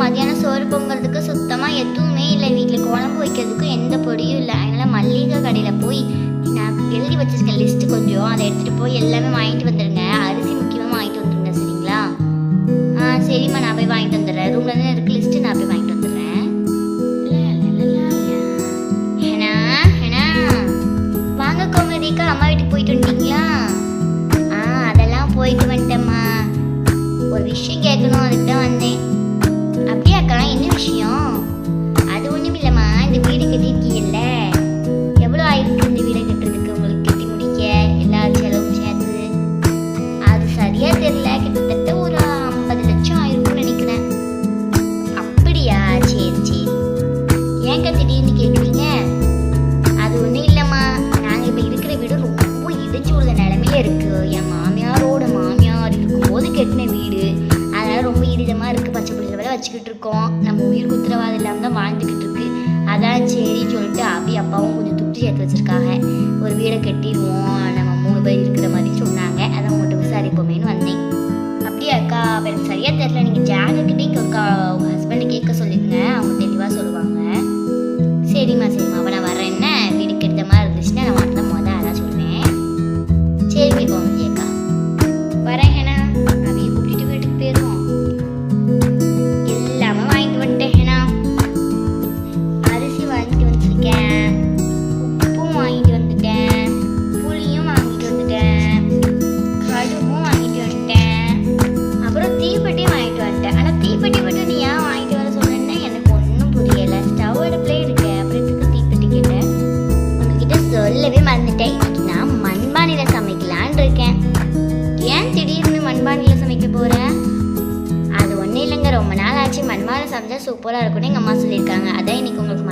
மதியானம் சோறு பொங்கறதுக்கு சுத்தமாக எதுவுமே இல்லை. வீட்டில் குழம்பு வைக்கிறதுக்கு எந்த பொடியும் இல்லை. அதனால் மல்லிகை கடையில் போய் நான் எழுதி வச்சிருக்கேன் லிஸ்ட்டு, கொஞ்சம் அதை எடுத்துகிட்டு போய் எல்லாமே வாங்கிட்டு வந்துடுங்க. அரிசி முக்கியமாக வாங்கிட்டு வந்துடுங்க, சரிங்களா? சரிம்மா, நான் போய் வாங்கிட்டு வந்துடுறேன். ரூமில் தானே இருக்குது லிஸ்ட்டு, நான் போய் வாங்கிட்டு வந்துடுறேன். வாங்க கோமதிக்கா, அம்மா வீட்டுக்கு போயிட்டு வந்துட்டீங்களா? அதெல்லாம் போயிட்டு வந்துட்டேம்மா. ஒரு விஷயம் கேட்கணும், அதுக்கு தான் வந்தேன். அப்படியாக்கா, என்ன விஷயம்? அது ஒன்றும் இல்லைம்மா, இந்த வீடு கட்டியிருக்கீங்கல்ல, எவ்வளோ ஆயிருக்கு இந்த வீடை கட்டுறதுக்கு? உங்களுக்கு கட்டி முடிக்க எல்லா செலவும் சேர்த்து அது சரியாக தெரியல. கிட்டத்தட்ட ஒரு 50 லட்சம் ஆயிருக்கும்னு நினைக்கிறேன். அப்படியா? சரி சரி. ஏன் திடீர்னு கேட்குறீங்க? அது ஒன்றும் இல்லைம்மா, நாங்கள் இப்போ இருக்கிற வீடு ரொம்ப இடிச்சு உள்ள நிலமையில இருக்குது. என் மாமியார் இருக்கும்போது கட்டின வீடு, அதனால் ரொம்ப இடிதமாக இருக்குது. பச்சை பிள்ளைகளை வேலை வச்சுக்கிட்டு இருக்கோம். நம்ம உயிர் குத்திரவாதம் இல்லாமல் தான் வாழ்ந்துக்கிட்டு இருக்கு. அதான் சரின்னு சொல்லிட்டு அப்பாவும் கொஞ்சம் துட்டு சேர்த்து வச்சுருக்காங்க. ஒரு வீடை கட்டிடுவோம், நம்ம 3 பேர் இருக்கிற மாதிரி சொன்னாங்க. அதான் உங்கள்கிட்ட விசாரிப்போமேன்னு வந்தேன். அப்படியாக்கா? எனக்கு சரியாக தெரியல. நீங்கள் ஜாதகிட்டே உங்கள் ஹஸ்பண்டை கேட்க சொல்லிடுங்க, அவங்க தெளிவாக சொல்லுவாங்க. சரிம்மா சரிம்மா, அப்போ நான் வரேன். என்ன வீடு கெடுத்த மாதிரி இருந்துச்சுன்னா நான் வரதான் அதான் சொல்லுவேன். சரிங்க கோமதியக்கா, வரேன். ஹேனா, அவையை கூப்பிட்டு வீட்டுக்கு போயிடுவோம். எல்லாமே வாங்கிட்டு வந்துட்டேன். ஹேனா, அரிசி வாங்கிட்டு வந்துருக்கேன், உப்பும் வாங்கிட்டு வந்துட்டேன், புளியும் வாங்கிட்டு வந்துட்டேன், கடுகும் வாங்கிட்டு வந்துட்டேன், அப்புறம் தீப்பெட்டியும் வாங்கிட்டு வந்துட்டேன். ஆனால் தீப்பெட்டி மட்டும் நீ ஏன் வாங்கிட்டு வர சொன்னேன்னா எனக்கு ஒன்றும் புரியலை. ஸ்டவ் அடுப்புல இருக்கு, அப்புறம் இதுக்கு தீப்பெட்டி கேட்டேன். உங்ககிட்ட சொல்லவே மறந்துட்டேன். இன்னைக்கு நான் மண்பானையில் சமைக்கலான் இருக்கேன். ஏன் திடீர்னு மண்பானையில் சமைக்க போகிறேன்? அது ஒன்றும் இல்லைங்க, ரொம்ப நாள் ஆச்சு. மண்பானை சமைச்சா சூப்பராக இருக்கும்னு எங்கள் அம்மா சொல்லியிருக்காங்க. அதான் இன்னைக்கு உங்களுக்கு